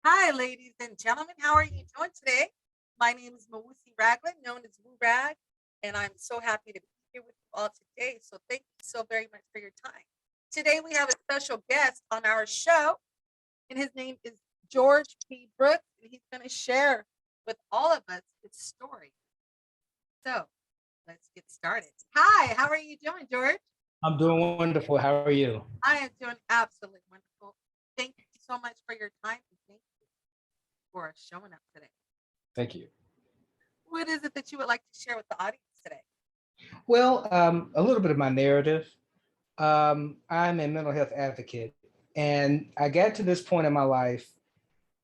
Hi, ladies and gentlemen. How are you doing today? My name is Mawusi Ragland, known as WuRag, and I'm so happy to be here with you all today. So thank you so very much for your time. Today we have a special guest on our show, and his name is George P. Brooks, and he's going to share with all of us his story. So let's get started. Hi, how are you doing, George? I'm doing wonderful. How are you? I am doing absolutely wonderful. Thank you so much for your time, and thank you for showing up today. Thank you. What is it that you would like to share with the audience today? Well, a little bit of my narrative. I'm a mental health advocate, and I got to this point in my life.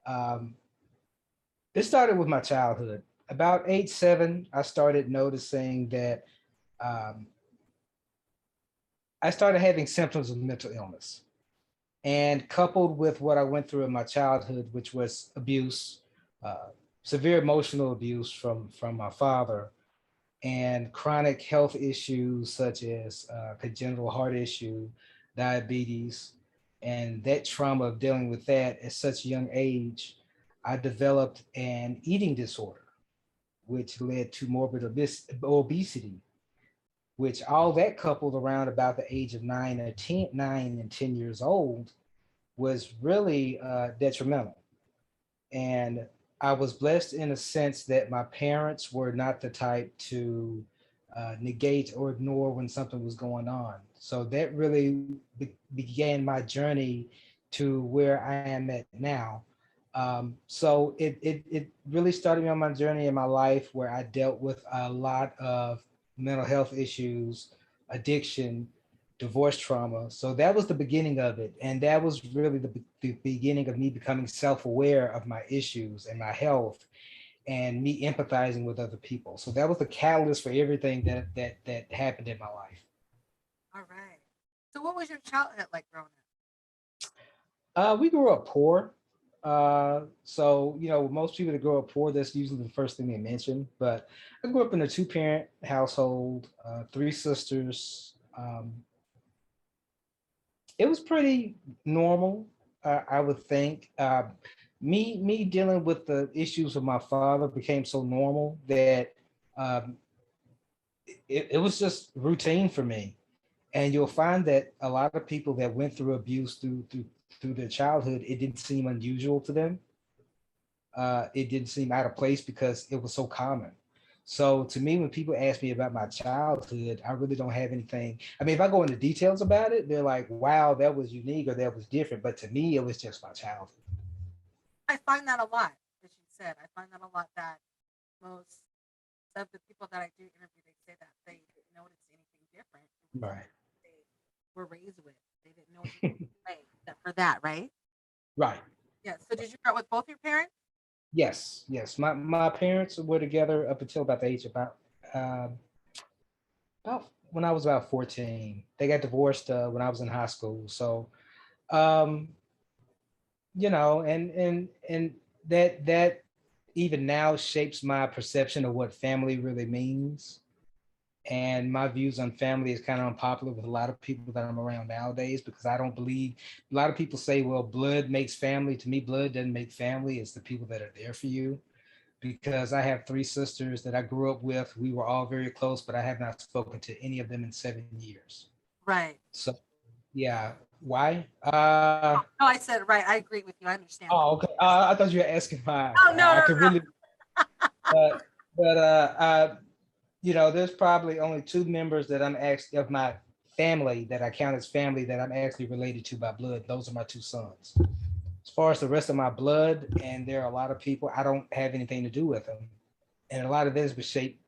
Um, it started with my childhood. About age 7, I started noticing that um, I started having symptoms of mental illness. And coupled with what I went through in my childhood, which was abuse, uh, severe emotional abuse from my father, and chronic health issues such as congenital heart issue, diabetes, and that trauma of dealing with that at such a young age, I developed an eating disorder, which led to morbid obesity, which all that coupled around about the age of 9 and 10 years old was really detrimental. And I was blessed in a sense that my parents were not the type to negate or ignore when something was going on. So that really began my journey to where I am at now. So it really started me on my journey in my life where I dealt with a lot of mental health issues, addiction, divorce trauma. So that was the beginning of it. And that was really the beginning of me becoming self-aware of my issues and my health and me empathizing with other people. So that was the catalyst for everything that happened in my life. All right. So, what was your childhood like growing up? We grew up poor. So, most people that grow up poor, that's usually the first thing they mention. But I grew up in a two-parent household, three sisters. It was pretty normal, I would think. Me dealing with the issues of my father became so normal that um, it was just routine for me. And you'll find that a lot of people that went through abuse through their childhood, it didn't seem unusual to them. It didn't seem out of place because it was so common. So to me, when people ask me about my childhood, I really don't have anything. I mean, if I go into details about it, they're like, wow, that was unique or that was different. But to me, it was just my childhood. I find that a lot, as you said. I find that a lot that most of the people that I do interview, they say that they didn't notice anything different. It was Right. they were raised with. They didn't know any way except for that, right? Right. Yeah. So, did you grow up with both your parents? Yes. Yes. My parents were together up until about the age um, about when I was about 14. They got divorced when I was in high school. So um, and that even now shapes my perception of what family really means. And my views on family is kind of unpopular with a lot of people that I'm around nowadays because I don't believe. A lot of people say, well, blood makes family. To me, blood doesn't make family. It's the people that are there for you. Because I have three sisters that I grew up with. We were all very close, but I have not spoken to any of them in 7 years. Right. So yeah, why? No, I said right. I agree with you. I understand that. Oh, okay. I thought you were asking why. Oh no, I no, could no. really, but there's probably only two members that I'm actually of my family that I count as family that I'm actually related to by blood. Those are my two sons. As far as the rest of my blood, and there are a lot of people I don't have anything to do with them, and a lot of this was shaped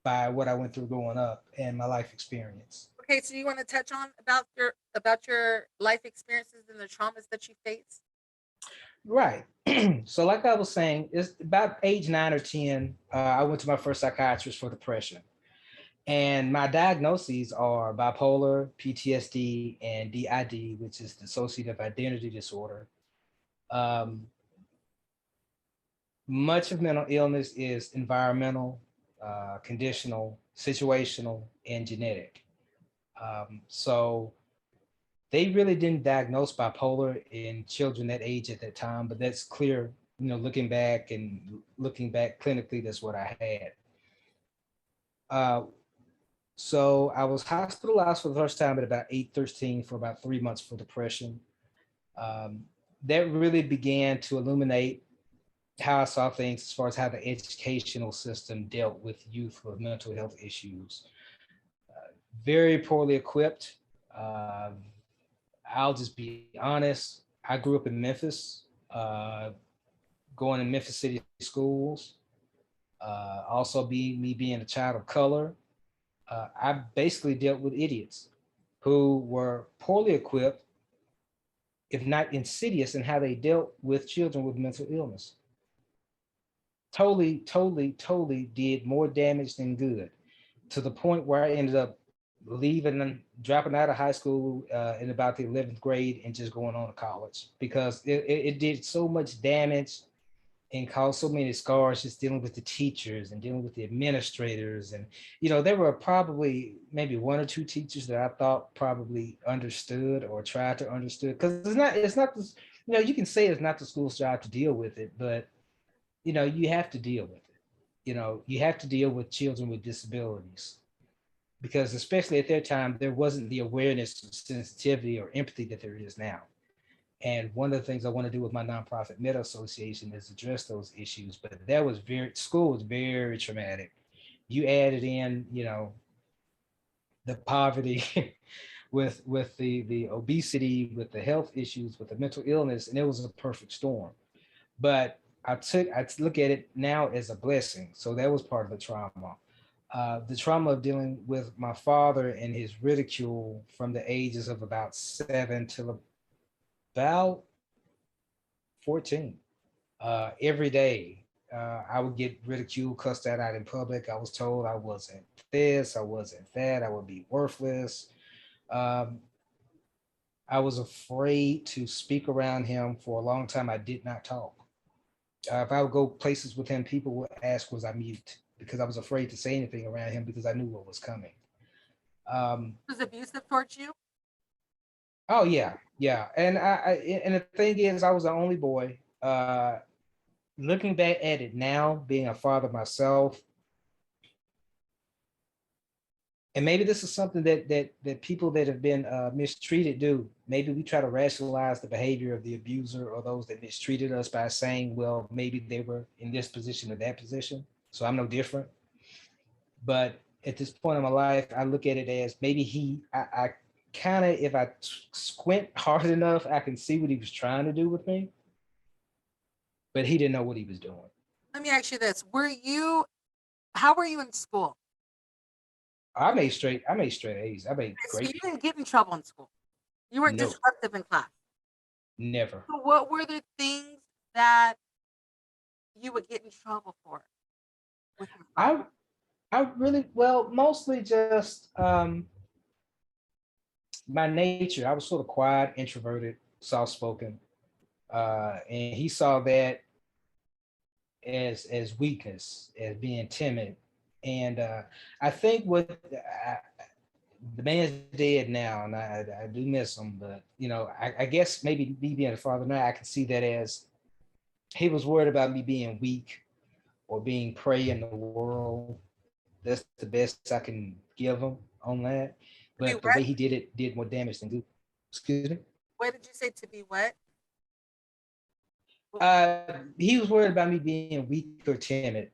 by what I went through growing up and my life experience. Okay, so you want to touch on about your life experiences and the traumas that you faced? Right. So, like I was saying, it's about age 9 or 10. I went to my first psychiatrist for depression. And my diagnoses are bipolar, PTSD, and DID, which is dissociative identity disorder. Um, Much of mental illness is environmental, conditional, situational, and genetic. So they really didn't diagnose bipolar in children that age at that time, but that's clear, looking back clinically, that's what I had. Uh, so I was hospitalized for the first time at about 8-13 for about 3 months for depression. Um, that really began to illuminate how I saw things as far as how the educational system dealt with youth with mental health issues. Very poorly equipped. I'll just be honest. I grew up in Memphis, going to Memphis City schools. Also, being a child of color, I basically dealt with idiots who were poorly equipped, if not insidious, in how they dealt with children with mental illness. Totally did more damage than good, to the point where I ended up leaving and dropping out of high school in about the 11th grade and just going on to college, because it did so much damage and caused so many scars, just dealing with the teachers and dealing with the administrators. And there were probably maybe one or two teachers that I thought probably understood or tried to understood, because it's not this, you can say it's not the school's job to deal with it, but you have to deal with it. You have to deal with children with disabilities, because especially at their time, there wasn't the awareness, sensitivity, or empathy that there is now. And one of the things I want to do with my nonprofit Meta Association is address those issues. But school was very traumatic. You added in, the poverty with the obesity, with the health issues, with the mental illness, and it was a perfect storm. But I look at it now as a blessing. So that was part of the trauma. The trauma of dealing with my father and his ridicule from the ages of about 7 till about 14. Every day, I would get ridiculed, cussed out in public. I was told I wasn't this, I wasn't that, I would be worthless. Um, I was afraid to speak around him. For a long time, I did not talk. If I would go places with him, people would ask, was I mute? Because I was afraid to say anything around him because I knew what was coming. Was abusive towards you? Oh yeah, yeah. And the thing is, I was the only boy. Looking back at it now, being a father myself, and maybe this is something that people that have been mistreated do. Maybe we try to rationalize the behavior of the abuser or those that mistreated us by saying, well, maybe they were in this position or that position, so I'm no different. But at this point in my life, I look at it as maybe I kind of, if I squint hard enough, I can see what he was trying to do with me, but he didn't know what he was doing. Let me ask you this. How were you in school? I made straight A's. I made So you great. didn't get in trouble in school. You weren't No, disruptive in class. never. So what were the things that you would get in trouble for with your father? I really, well, mostly just my nature. I was sort of quiet, introverted, soft spoken, and he saw that as weakness, as being timid. And I think the man's dead now, and I do miss him. But I guess maybe me being a father now, I can see that as he was worried about me being weak or being prey in the world. That's the best I can give him on that. To be But the way what? he did it did more damage than good. Excuse me. What did you say to be what? He was worried about me being weak or timid,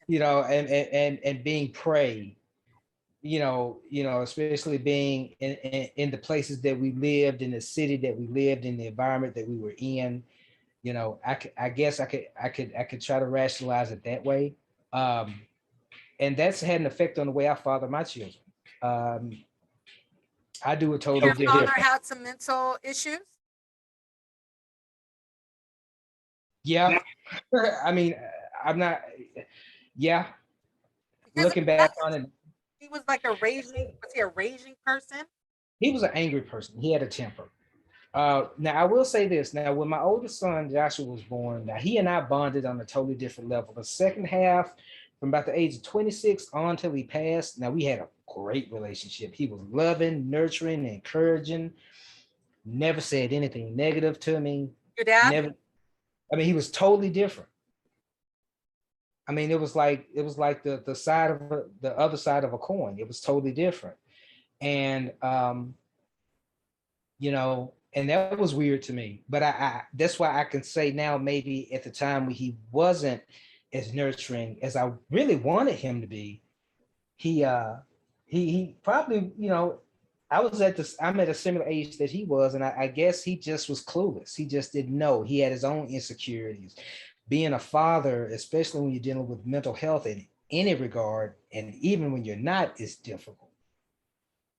and being prey. Especially being in the places that we lived, in the city that we lived, in the environment that we were in. I guess I could try to rationalize it that way. Um, and that's had an effect on the way I father my children. Um, I do it totally Your father different. had some mental issues? Yeah, I mean, I'm not. Yeah, Because looking back on it, he was like was he a raging person? he was an angry person. He had a temper. Now I will say this. Now, when my oldest son Joshua was born, now he and I bonded on a totally different level. The second half, from about the age of 26 on till he passed, now we had a great relationship. He was loving, nurturing, encouraging. never said anything negative to me. Your dad? Never. I mean, he was totally different. I mean, it was like the side of the other side of a coin. It was totally different, and and that was weird to me. But I that's why I can say now, maybe at the time when he wasn't as nurturing as I really wanted him to be, he he probably, I'm at a similar age that he was, and I guess he just was clueless. He just didn't know. He had his own insecurities. Being a father, especially when you're dealing with mental health in any regard, and even when you're not, is difficult.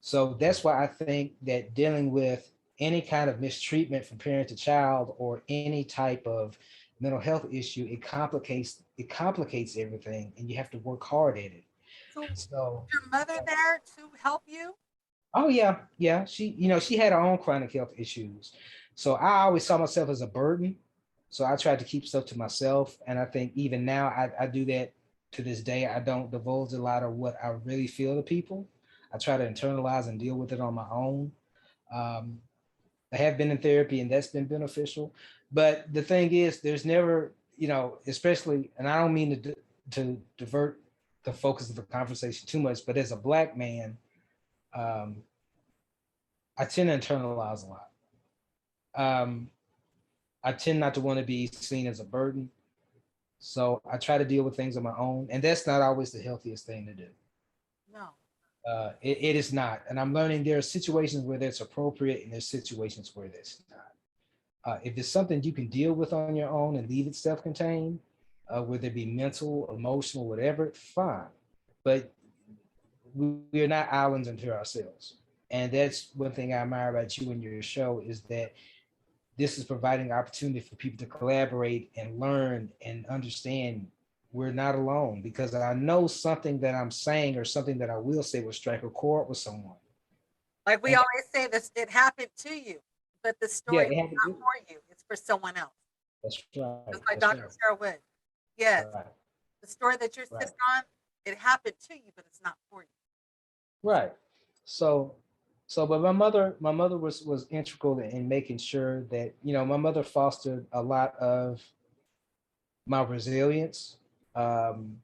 So that's why I think that dealing with any kind of mistreatment from parent to child or any type of mental health issue, it complicates everything, and you have to work hard at it. So was So your mother there to help you? oh yeah, yeah. She had her own chronic health issues. So I always saw myself as a burden. So I tried to keep stuff to myself. And I think even now I do that to this day. I don't divulge a lot of what I really feel to people. I try to internalize and deal with it on my own. Um, I have been in therapy and that's been beneficial. But the thing is, there's never, especially, and I don't mean to divert the focus of the conversation too much, but as a Black man, um, I tend to internalize a lot. Um, I tend not to want to be seen as a burden. So I try to deal with things on my own. And that's not always the healthiest thing to do. No. It is not. And I'm learning there are situations where that's appropriate and there's situations where that's not. If it's something you can deal with on your own and leave it self-contained, whether it be mental, emotional, whatever, fine. But we're not islands unto ourselves. And that's one thing I admire about you and your show is that this is providing opportunity for people to collaborate and learn and understand we're not alone, because I know something that I'm saying or something that I will say will strike a chord with someone. Like we And always say, this it happened to you, but the yeah, story it is had to not do. for you. It's for someone else. That's right. Just That's like right. Dr. Sarah Wood. Yes, Right. the story that you're Right. sitting on, it happened to you, but it's not for you. Right. So but my mother was integral in making sure that, my mother fostered a lot of my resilience. Um,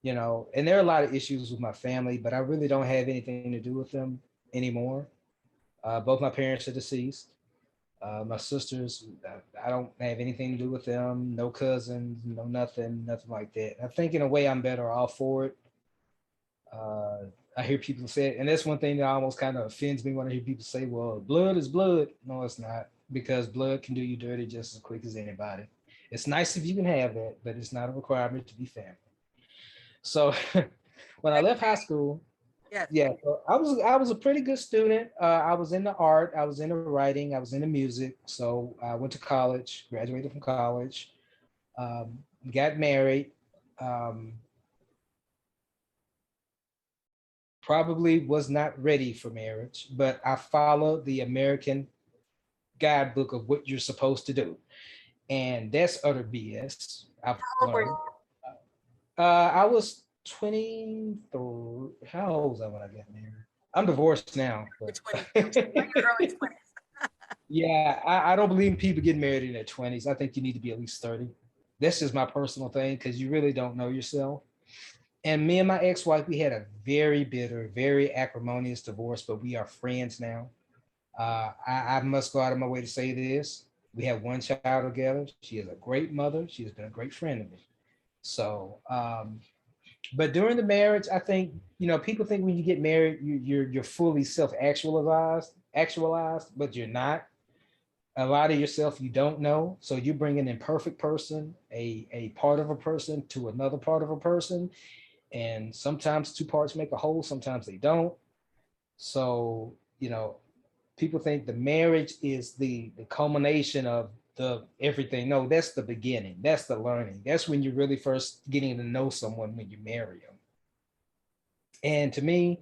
and there are a lot of issues with my family, but I really don't have anything to do with them anymore. Both my parents are deceased. My sisters, I don't have anything to do with them. No cousins, no nothing like that. I think in a way I'm better off for it. Uh, I hear people say it, and that's one thing that almost kind of offends me when I hear people say, "Well, blood is blood." No, it's not, because blood can do you dirty just as quick as anybody. It's nice if you can have that, but it's not a requirement to be family. So when I I left high school, Yes. yeah, so I was a pretty good student. I was into art, I was into writing, I was into music. So I went to college, graduated from college, um, got married. Um, Probably was not ready for marriage, but I followed the American guidebook of what you're supposed to do, and that's utter BS. I've How old were learned. you? I was 23. How old was I when I got married? I'm divorced now, Your but 20s. Your early 20s. yeah, I don't believe in people getting married in their 20s. I think you need to be at least 30. That's just my personal thing, because you really don't know yourself. And me and my ex-wife, we had a very bitter, very acrimonious divorce, but we are friends now. I must go out of my way to say this. We have one child together. She is a great mother. She has been a great friend to me. So, but during the marriage, I think, people think when you get married, you're fully actualized, but you're not. A lot of yourself you don't know. So you bring an imperfect person, a part of a person to another part of a person. And sometimes two parts make a whole, sometimes they don't. So, people think the marriage is the culmination of the everything. No, that's the beginning. That's the learning. That's when you're really first getting to know someone, when you marry them. And to me,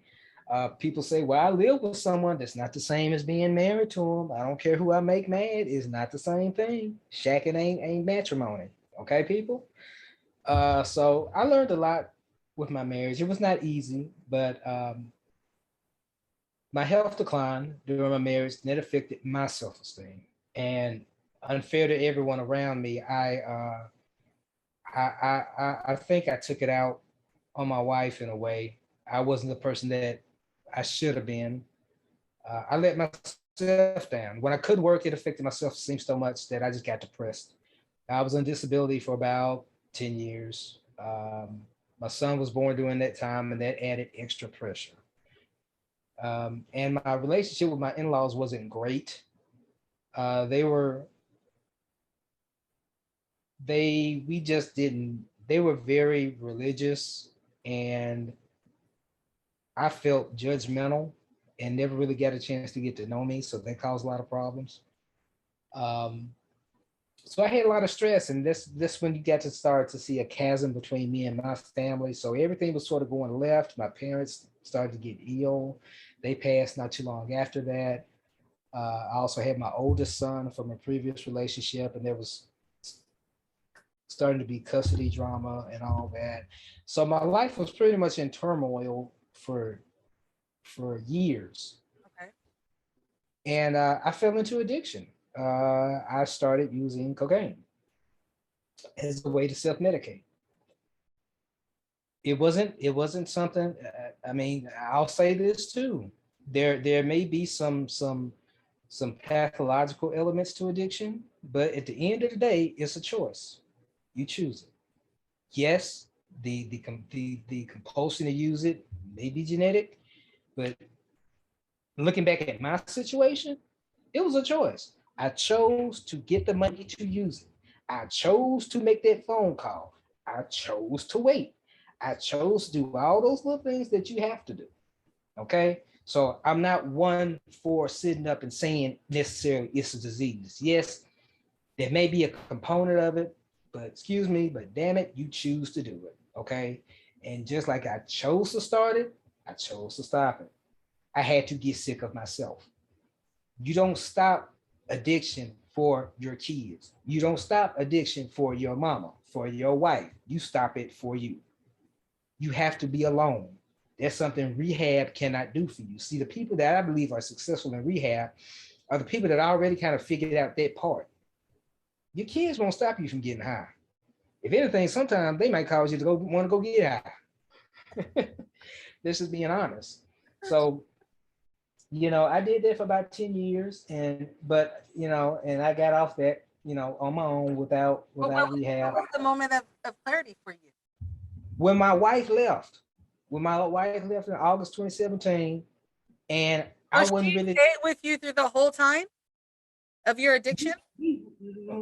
people say, well, I live with someone. That's not the same as being married to them. I don't care who I make mad. It's not the same thing. Shacking ain't matrimony. Okay, people? So I learned a lot with my marriage. It was not easy, but My health declined during my marriage, and that affected my self-esteem. And unfair to everyone around me, I think I took it out on my wife in a way. I wasn't the person that I should have been. I let myself down. When I couldn't work, it affected my self-esteem so much that I just got depressed. I was on disability for about 10 years. My son was born during that time, and that added extra pressure. And my relationship with my in-laws wasn't great. They were we just didn't. They were very religious, and I felt judgmental and never really got a chance to get to know me. So that caused a lot of problems. Um, so I had a lot of stress, and this when you got to start to see a chasm between me and my family. So everything was sort of going left. My parents started to get ill. They passed not too long after that. I also had my oldest son from a previous relationship, and there was starting to be custody drama and all that. So my life was pretty much in turmoil for years, Okay. and I fell into addiction. I started using cocaine as a way to self-medicate. It wasn't something. I mean, I'll say this too. There may be some pathological elements to addiction, but at the end of the day, it's a choice. You choose it. Yes, the compulsion to use it may be genetic, but looking back at my situation, it was a choice. I chose to get the money to use it. I chose to make that phone call. I chose to wait. I chose to do all those little things that you have to do. Okay. So I'm not one for sitting up and saying necessarily it's a disease. Yes, there may be a component of it, but excuse me, but damn it, you choose to do it. Okay. And just like I chose to start it, I chose to stop it. I had to get sick of myself. You don't stop addiction for your kids. You don't stop addiction for your mama, for your wife. You stop it for you. You have to be alone. That's something rehab cannot do for you. See, the people that I believe are successful in rehab are the people that already kind of figured out that part. Your kids won't stop you from getting high. If anything, sometimes they might cause you to go want to go get high. This is being honest. So, I did that for about 10 years, and I got off that, on my own without But what rehab. was the moment of clarity for you? When my wife left, in August 2017, and I Was she wasn't really, staying with you through the whole time of your addiction? we,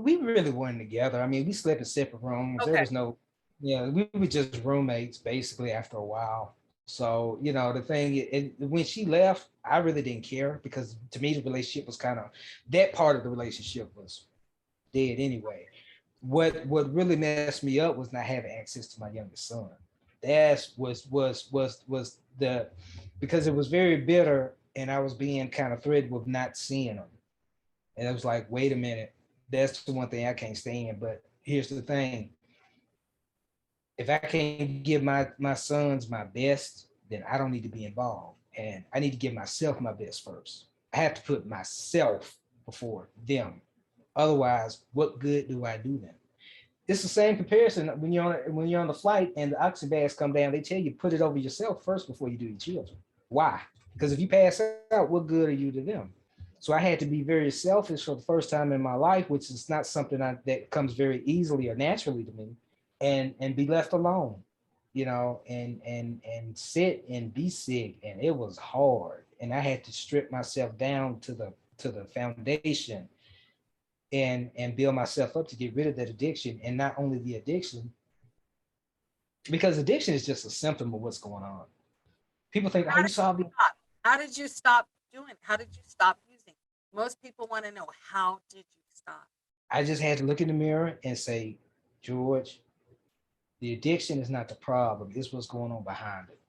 we really weren't together. I mean, we slept in separate rooms. There Okay. was no, we were just roommates basically after a while. So, the thing, when she left, I really didn't care because to me, the relationship was kind of, that part of the relationship was dead anyway. What really messed me up was not having access to my youngest son. That was the, because it was very bitter and I was being kind of threatened with not seeing him. And it was like, wait a minute, that's the one thing I can't stand. But here's the thing: if I can't give my sons my best, then I don't need to be involved, and I need to give myself my best first. I have to put myself before them. Otherwise, what good do I do them? It's the same comparison when you're on the flight and the oxygen bags come down. They tell you put it over yourself first before you do your children. Why? Because if you pass out, what good are you to them? So I had to be very selfish for the first time in my life, which is not something that comes very easily or naturally to me, and be left alone, and sit and be sick, and it was hard, and I had to strip myself down to the foundation and build myself up to get rid of that addiction. And not only the addiction, because addiction is just a symptom of what's going on. People think, oh, How you did you solved it. stop? How did you stop doing? How did you stop using? Most people want to know, how did you stop? I just had to look in the mirror and say, George, the addiction is not the problem, it's what's going on behind it.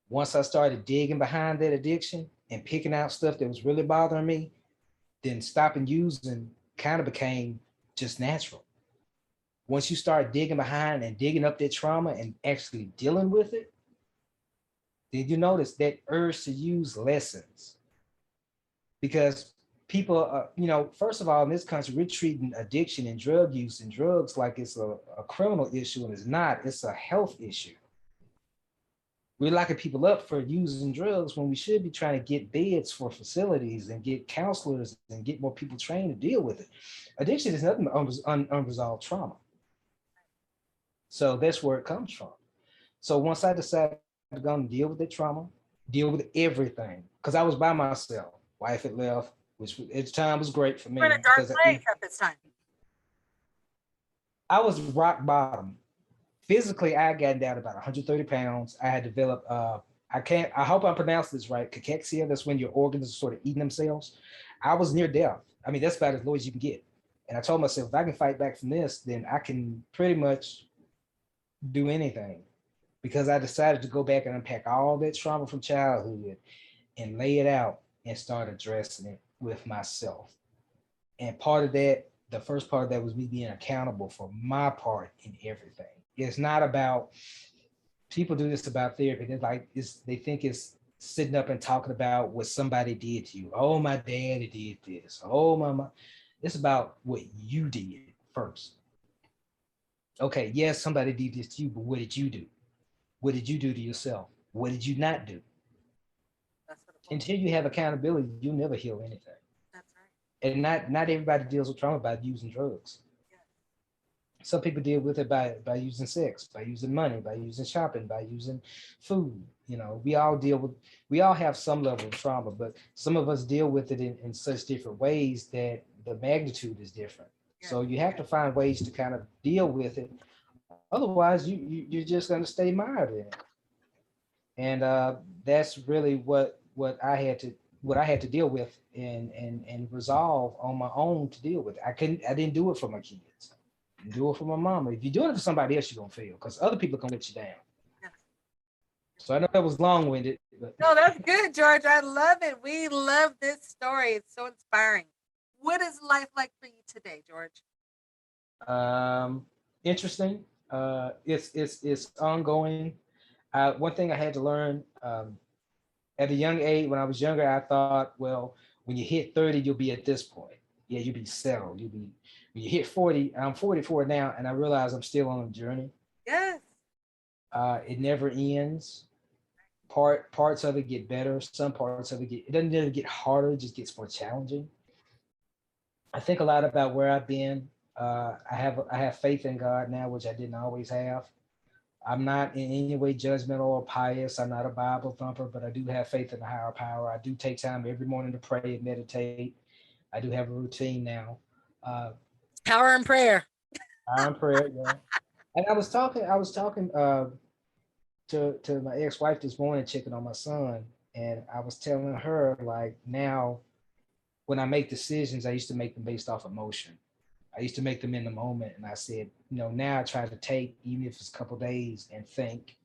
Once I started digging behind that addiction and picking out stuff that was really bothering me, then stopping using kind of became just natural. Once you start digging behind and digging up that trauma and actually dealing with it, Did you notice that urge to use lessens? Because people, first of all, in this country, we're treating addiction and drug use and drugs like it's a criminal issue, and it's not. It's a health issue. We're locking people up for using drugs when we should be trying to get beds for facilities and get counselors and get more people trained to deal with it. Addiction is nothing but unresolved trauma. So that's where it comes from. So once I decided to go and deal with the trauma, deal with everything, because I was by myself. Wife had left, which at the time was great for We're in me a dark because place at this time. I was rock bottom. Physically, I had gotten down about 130 pounds. I had developed, I hope I'm pronouncing this right, cachexia. That's when your organs are sort of eating themselves. I was near death. I mean, that's about as low as you can get. And I told myself, if I can fight back from this, then I can pretty much do anything, because I decided to go back and unpack all that trauma from childhood and lay it out and start addressing it with myself. And part of that, the first part of that was me being accountable for my part in everything. It's not about, people do this about therapy. They're like, they think it's sitting up and talking about what somebody did to you. Oh, my daddy did this. Oh, my mom. It's about what you did first. Okay, yes, somebody did this to you, but what did you do? What did you do to yourself? What did you not do? That's what it was. Until you have accountability, you'll never heal anything. That's right. And not everybody deals with trauma by using drugs. Yeah. Some people deal with it by using sex, by using money, by using shopping, by using food. We all have some level of trauma, but some of us deal with it in such different ways that the magnitude is different. Yeah. So you have to find ways to kind of deal with it. Otherwise, you're just going to stay mired in it. And that's really what I had to deal with and resolve on my own to deal with. I didn't do it for my kids. I didn't do it for my mama. If you're doing it for somebody else, you're gonna fail because other people are gonna let you down. Yes. So I know that was long-winded, but No, that's good, George. I love it. We love this story. It's so inspiring. What is life like for you today, George? um, interesting. It's ongoing. One thing I had to learn at a young age, when I was younger, I thought, well, when you hit 30, you'll be at this point. Yeah, you'll be settled. You'll be when you hit 40. I'm 44 now, and I realize I'm still on a journey. Yes. It never ends. Parts of it get better. Some parts of it doesn't never get harder. It just gets more challenging. I think a lot about where I've been. I have faith in God now, which I didn't always have. I'm not in any way judgmental or pious. I'm not a Bible thumper, but I do have faith in the higher power. I do take time every morning to pray and meditate. I do have a routine now. Uh, Power and prayer. I'm prayer, yeah. And I was talking to my ex-wife this morning, checking on my son, and I was telling her like now when I make decisions, I used to make them based off emotion. I used to make them in the moment, and I said, now I try to take, even if it's a couple days, and think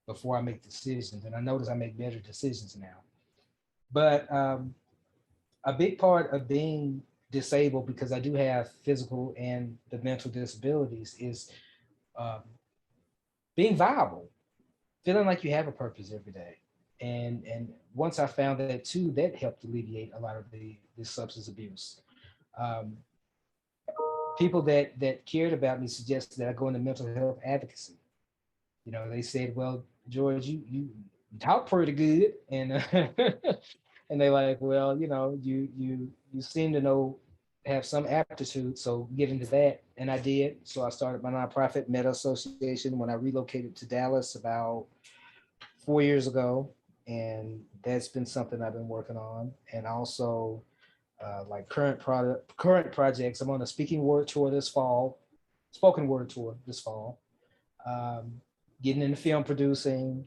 before I make decisions. And I notice I make better decisions now. But a big part of being disabled, because I do have physical and the mental disabilities, is um, being viable, feeling like you have a purpose every day. And once I found that too, that helped alleviate a lot of the substance abuse. Um, People that cared about me suggested that I go into mental health advocacy. They said, well, George, you talk pretty good, and and they like, well, you seem to have some aptitude, so get into that. And I did. So I started my nonprofit Meta Association when I relocated to Dallas about 4 years ago, and that's been something I've been working on. And also like current projects. I'm on a spoken word tour this fall, um, getting into film producing,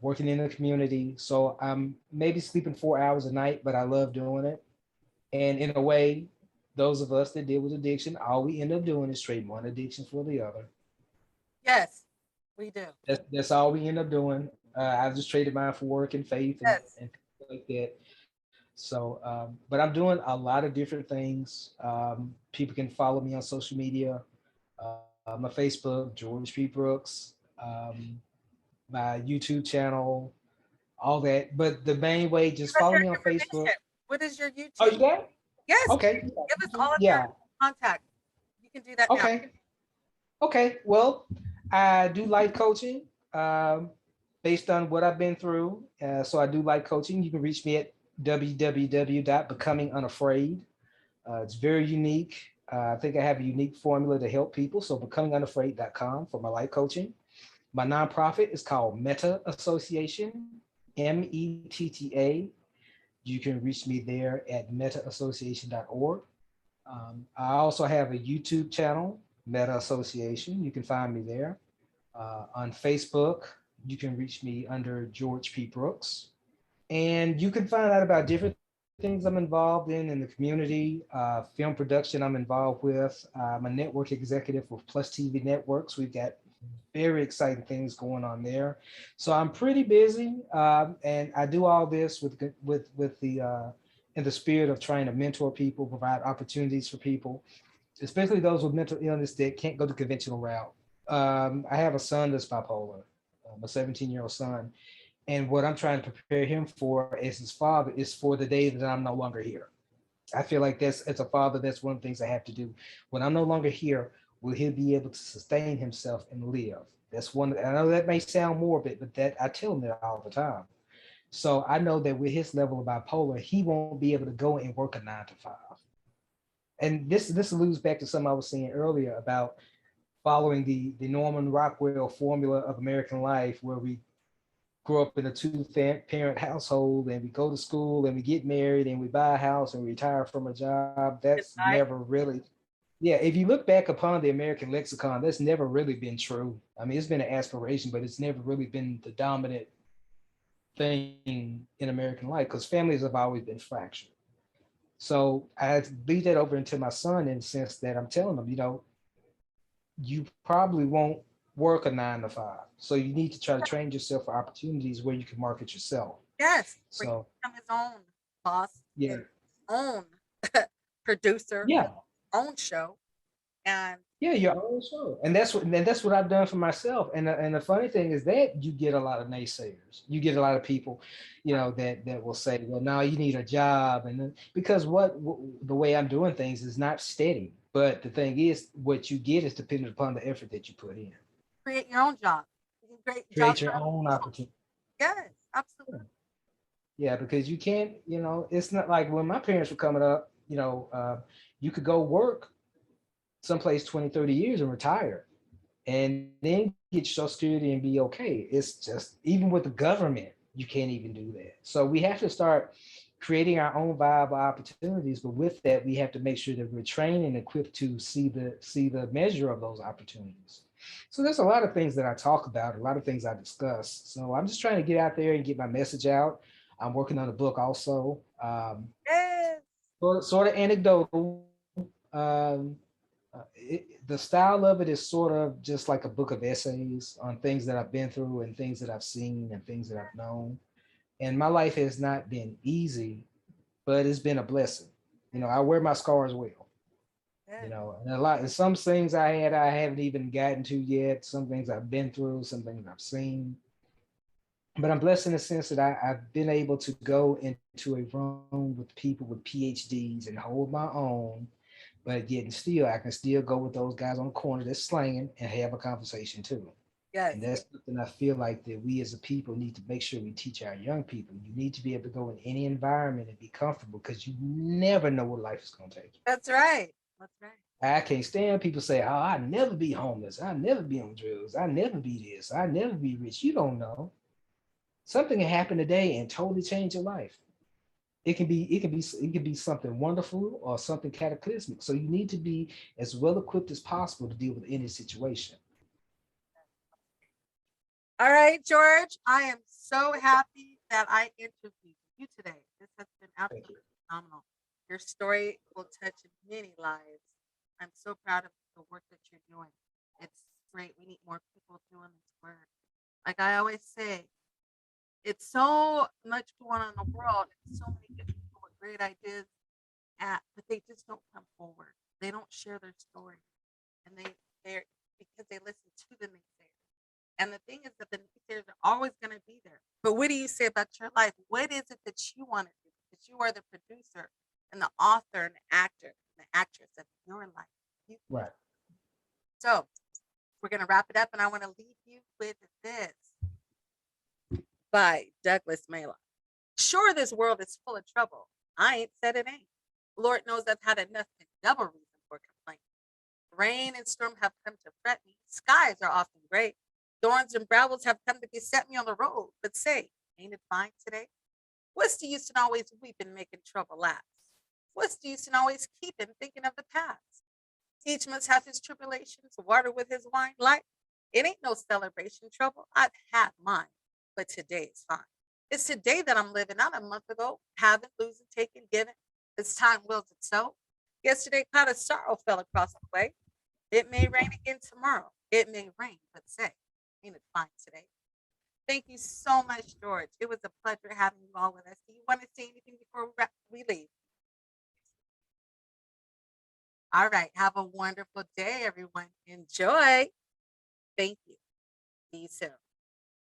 working in the community. So I'm maybe sleeping 4 hours a night, but I love doing it. And in a way, those of us that deal with addiction, all we end up doing is trading one addiction for the other. Yes, we do. That's all we end up doing. I've just traded mine for work and faith Yes. and things like that. So, but I'm doing a lot of different things. People can follow me on social media, my Facebook, George P. Brooks. my YouTube channel, all that. But the main way, Give just us follow your me on Facebook. information. What is your Oh, YouTube? you got it? Yes, Okay. give us all of your Yeah. contact. You can do that now. Okay. Okay. Well, I do life coaching based on what I've been through. So I do life coaching. You can reach me at www.becomingunafraid. It's very unique. I think I have a unique formula to help people. So becomingunafraid.com for my life coaching. My nonprofit is called Meta Association, METTA. You can reach me there at metaassociation.org. I also have a YouTube channel, Meta Association. You can find me there. On Facebook, you can reach me under George P. Brooks. And you can find out about different things I'm involved in the community, film production I'm involved with. I'm a network executive with Plus TV Networks. We've got very exciting things going on there. So I'm pretty busy, and I do all this with the in the spirit of trying to mentor people, provide opportunities for people, especially those with mental illness that can't go the conventional route. I have a son that's bipolar, a 17-year-old son, and what I'm trying to prepare him for as his father is for the day that I'm no longer here. I feel like that's as a father, that's one of the things I have to do. When I'm no longer here, will he be able to sustain himself and live? That's one. I know that may sound morbid, but that I tell him that all the time. So I know that with his level of bipolar, he won't be able to go and work a 9 to 5. And this alludes back to something I was saying earlier about following the Norman Rockwell formula of American life, where we grow up in a two-parent household and we go to school and we get married and we buy a house and retire from a job. That's Goodbye. never really, yeah, if you look back upon the American lexicon, that's never really been true. I mean, it's been an aspiration, but it's never really been the dominant thing in American life because families have always been fractured. So I lead that over into my son in the sense that I'm telling him, you probably won't work a 9 to 5. So you need to try to train yourself for opportunities where you can market yourself. Yes, where he So become his own boss, yeah, his own producer, his yeah, own show. And yeah, your own show. And that's what I've done for myself. And the funny thing is that you get a lot of naysayers. You get a lot of people, that will say, well, now you need a job. And then, because the way I'm doing things is not steady. But the thing is, what you get is dependent upon the effort that you put in. create your own job. You can create jobs Create your for other own people. opportunity. Yes, absolutely. Yeah, because you can't, it's not like when my parents were coming up, you could go work someplace 20, 30 years and retire and then get your social security and be okay. It's just, even with the government, you can't even do that. So we have to start creating our own viable opportunities, but with that, we have to make sure that we're trained and equipped to see the measure of those opportunities. So there's a lot of things that I talk about, a lot of things I discuss. So I'm just trying to get out there and get my message out. I'm working on a book also. Yes, Sort of anecdotal. The style of it is sort of just like a book of essays on things that I've been through and things that I've seen and things that I've known. And my life has not been easy, but it's been a blessing. I wear my scars well. yes, And some things I haven't even gotten to yet. Some things I've been through, some things I've seen. But I'm blessed in the sense that I've been able to go into a room with people with PhDs and hold my own, but yet and still I can still go with those guys on the corner that's slanging and have a conversation too. yes. And that's something I feel like that we as a people need to make sure we teach our young people. You need to be able to go in any environment and be comfortable because you never know what life is going to take you. That's right. That's right. I can't stand people say, "Oh, I never be homeless. I never be on drugs. I never be this. I never be rich." You don't know. Something can happen today and totally change your life. It can be something wonderful or something cataclysmic. So you need to be as well equipped as possible to deal with any situation. All right, George. I am so happy that I interviewed you today. This has been Thank you. absolutely phenomenal. Your story will touch many lives. I'm so proud of the work that you're doing. It's great. We need more people doing this work. Like I always say, it's so much going on in the world and so many good people with great ideas but they just don't come forward. They don't share their story. And they're because they listen to the naysayers. And the thing is that the naysayers are always going to be there. But what do you say about your life? What is it that you want to do? That you are the producer and the author and the actor and the actress of your life. You, Right. so we're going to wrap it up, and I want to leave you with this by Douglas Malloch. Sure, this world is full of trouble. I ain't said it ain't. Lord knows I've had enough and double reason for complaint. Rain and storm have come to fret me. Skies are often gray. Thorns and brambles have come to beset me on the road. But say, ain't it fine today? What's the use in always weeping, making trouble last? What's the use in always keeping thinking of the past? Each must have his tribulations, water with his wine. Life, it ain't no celebration trouble. I've had mine, but today is fine. It's today that I'm living, not a month ago. Having, losing, taking, giving. As time wills it so. Yesterday, cloud of sorrow fell across the way. It may rain again tomorrow. It may rain, but say, ain't it fine today? Thank you so much, George. It was a pleasure having you all with us. Do you want to say anything before we leave? All right. Have a wonderful day, everyone. Enjoy. Thank you. See you soon.